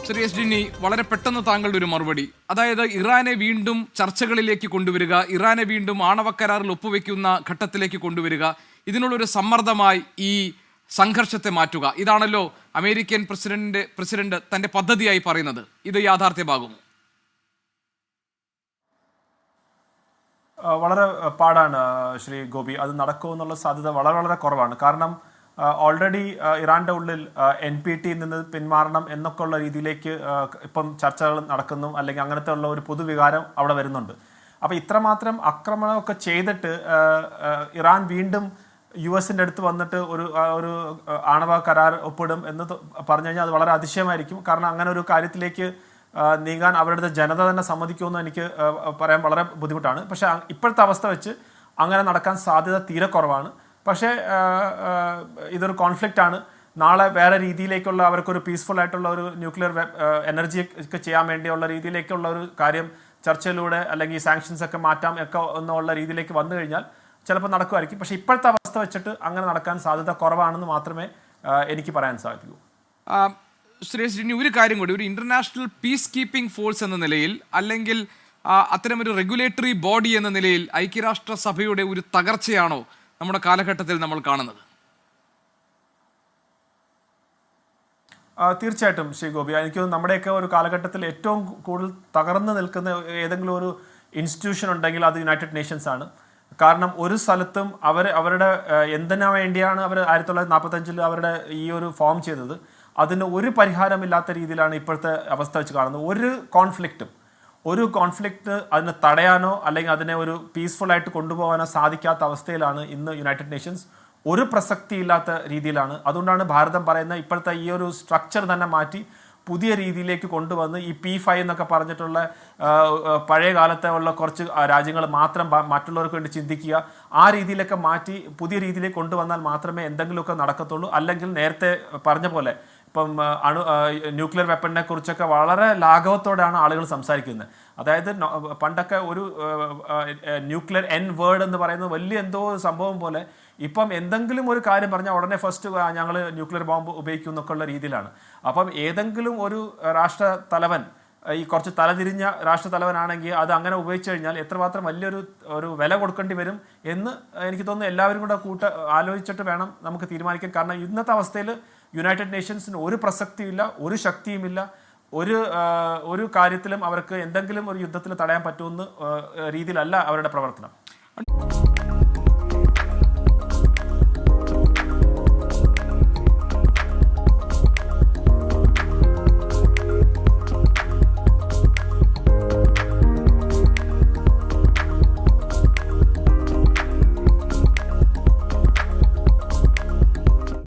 Shri S ഡിനി, വളരെ പെട്ടെന്ന് താങ്കളുടെ ഒരു മറുപടി. അതായത് ഇറാനെ വീണ്ടും ചർച്ചകളിലേക്ക് കൊണ്ടുവരിക, ഇറാനെ വീണ്ടും ആണവ കരാറിൽ ഒപ്പുവെക്കുന്ന ഘട്ടത്തിലേക്ക് കൊണ്ടുവരിക, ഇതിനുള്ളൊരു സമ്മർദ്ദമായി ഈ സംഘർഷത്തെ മാറ്റുക, ഇതാണല്ലോ അമേരിക്കൻ പ്രസിഡന്റ് തന്റെ പദ്ധതിയായി പറയുന്നത്. ഇത് യാഥാർത്ഥ്യമാകുമോ? വളരെ പാടാണ് ശ്രീ ഗോപി. അത് നടക്കുമെന്നുള്ള സാധ്യത വളരെ വളരെ കുറവാണ്. കാരണം ഓൾറെഡി ഇറാൻ്റെ ഉള്ളിൽ NPTയിൽ നിന്ന് പിന്മാറണം എന്നൊക്കെ ഉള്ള രീതിയിലേക്ക് ഇപ്പം ചർച്ചകൾ നടക്കുന്നു, അല്ലെങ്കിൽ അങ്ങനത്തെ ഉള്ള ഒരു പൊതുവികാരം അവിടെ വരുന്നുണ്ട്. അപ്പോൾ ഇത്രമാത്രം ആക്രമണമൊക്കെ ചെയ്തിട്ട് ഇറാൻ വീണ്ടും US-ൻ്റെ അടുത്ത് വന്നിട്ട് ഒരു ആണവ കരാർ ഒപ്പിടും എന്ന് പറഞ്ഞു കഴിഞ്ഞാൽ അത് വളരെ അതിശയമായിരിക്കും. കാരണം അങ്ങനെ ഒരു കാര്യത്തിലേക്ക് നീങ്ങാൻ അവരുടെ ജനത തന്നെ സമ്മതിക്കുമെന്ന് എനിക്ക് പറയാൻ വളരെ ബുദ്ധിമുട്ടാണ്. പക്ഷേ ഇപ്പോഴത്തെ അവസ്ഥ വെച്ച് അങ്ങനെ നടക്കാൻ സാധ്യത തീരെ കുറവാണ്. പക്ഷേ ഇതൊരു കോൺഫ്ലിക്റ്റ് ആണ്. നാളെ വേറെ രീതിയിലേക്കുള്ള അവർക്കൊരു പീസ്ഫുൾ ആയിട്ടുള്ള ഒരു ന്യൂക്ലിയർ എനർജി ഒക്കെ ചെയ്യാൻ വേണ്ടിയുള്ള രീതിയിലേക്കുള്ള ഒരു കാര്യം ചർച്ചയിലൂടെ അല്ലെങ്കിൽ സാങ്ഷൻസ് ഒക്കെ മാറ്റാം ഒക്കെ എന്നുള്ള രീതിയിലേക്ക് വന്നു കഴിഞ്ഞാൽ ചിലപ്പോൾ നടക്കുമായിരിക്കും. പക്ഷേ ഇപ്പോഴത്തെ അവസ്ഥ വെച്ചിട്ട് അങ്ങനെ നടക്കാൻ സാധ്യത കുറവാണെന്ന് മാത്രമേ എനിക്ക് പറയാൻ സാധിക്കൂ. സുരേഷ്, ഇനി ഒരു കാര്യം കൂടി, ഒരു ഇന്റർനാഷണൽ പീസ് കീപ്പിംഗ് ഫോഴ്സ് എന്ന നിലയിൽ, അല്ലെങ്കിൽ അത്തരമൊരു റെഗുലേറ്ററി ബോഡി എന്ന നിലയിൽ ഐക്യരാഷ്ട്രസഭയുടെ ഒരു തകർച്ചയാണോ നമ്മുടെ കാലഘട്ടത്തിൽ നമ്മൾ കാണുന്നത്? തീർച്ചയായിട്ടും ശ്രീ ഗോപി, എനിക്ക് നമ്മുടെയൊക്കെ ഒരു കാലഘട്ടത്തിൽ ഏറ്റവും കൂടുതൽ തകർന്നു നിൽക്കുന്ന ഏതെങ്കിലും ഒരു ഇൻസ്റ്റിറ്റ്യൂഷൻ ഉണ്ടെങ്കിൽ അത് യുണൈറ്റഡ് നേഷൻസ് ആണ്. കാരണം ഒരു സ്ഥലത്തും അവരുടെ എന്തിനു വേണ്ടിയാണ് അവർ 1945 അവരുടെ ഈ ഒരു ഫോം ചെയ്തത്, അതിന് ഒരു പരിഹാരമില്ലാത്ത രീതിയിലാണ് ഇപ്പോഴത്തെ അവസ്ഥ വെച്ച് കാണുന്നത്. ഒരു കോൺഫ്ലിക്റ്റ് അതിനെ തടയാനോ അല്ലെങ്കിൽ അതിനെ ഒരു പീസ്ഫുൾ ആയിട്ട് കൊണ്ടുപോകാനോ സാധിക്കാത്ത അവസ്ഥയിലാണ് ഇന്ന് യുണൈറ്റഡ് നേഷൻസ്. ഒരു പ്രസക്തിയില്ലാത്ത രീതിയിലാണ്. അതുകൊണ്ടാണ് ഭാരതം പറയുന്ന ഇപ്പോഴത്തെ ഈ ഒരു സ്ട്രക്ചർ തന്നെ മാറ്റി പുതിയ രീതിയിലേക്ക് കൊണ്ടുവന്ന് ഈ P5 എന്നൊക്കെ പറഞ്ഞിട്ടുള്ള പഴയ കാലത്തെ ഉള്ള കുറച്ച് രാജ്യങ്ങൾ മാത്രം മറ്റുള്ളവർക്ക് വേണ്ടി ചിന്തിക്കുക, ആ രീതിയിലൊക്കെ മാറ്റി പുതിയ രീതിയിലേക്ക് കൊണ്ടുവന്നാൽ മാത്രമേ എന്തെങ്കിലുമൊക്കെ നടക്കത്തുള്ളൂ. അല്ലെങ്കിൽ നേരത്തെ പറഞ്ഞ പോലെ ഇപ്പം ന്യൂക്ലിയർ വെപ്പണിനെ കുറിച്ചൊക്കെ വളരെ ലാഘവത്തോടെയാണ് ആളുകൾ സംസാരിക്കുന്നത്. അതായത് പണ്ടൊക്കെ ഒരു ന്യൂക്ലിയർ വേർഡ് എന്ന് പറയുന്നത് വലിയ എന്തോ സംഭവം പോലെ ഇപ്പം എന്തെങ്കിലും ഒരു കാര്യം പറഞ്ഞാൽ ഉടനെ ഫസ്റ്റ് ഞങ്ങൾ ന്യൂക്ലിയർ ബോംബ് ഉപയോഗിക്കും എന്നൊക്കെ ഉള്ള രീതിയിലാണ്. അപ്പം ഏതെങ്കിലും ഒരു രാഷ്ട്രതലവൻ ഈ കുറച്ച് തലതിരിഞ്ഞ രാഷ്ട്രതലവനാണെങ്കിൽ അത് അങ്ങനെ ഉപയോഗിച്ചു കഴിഞ്ഞാൽ എത്രമാത്രം വലിയൊരു വില കൊടുക്കേണ്ടി വരും എന്ന് എനിക്ക് തോന്നുന്നു എല്ലാവരും കൂടെ ആലോചിച്ചിട്ട് വേണം നമുക്ക് തീരുമാനിക്കാൻ. കാരണം ഇന്നത്തെ അവസ്ഥയിൽ യുണൈറ്റഡ് നേഷൻസിന് ഒരു പ്രസക്തിയില്ല, ഒരു ശക്തിയുമില്ല, ഒരു കാര്യത്തിലും അവർക്ക് എന്തെങ്കിലും ഒരു യുദ്ധത്തിൽ തടയാൻ പറ്റുമെന്ന് രീതിയിലല്ല അവരുടെ പ്രവർത്തനം.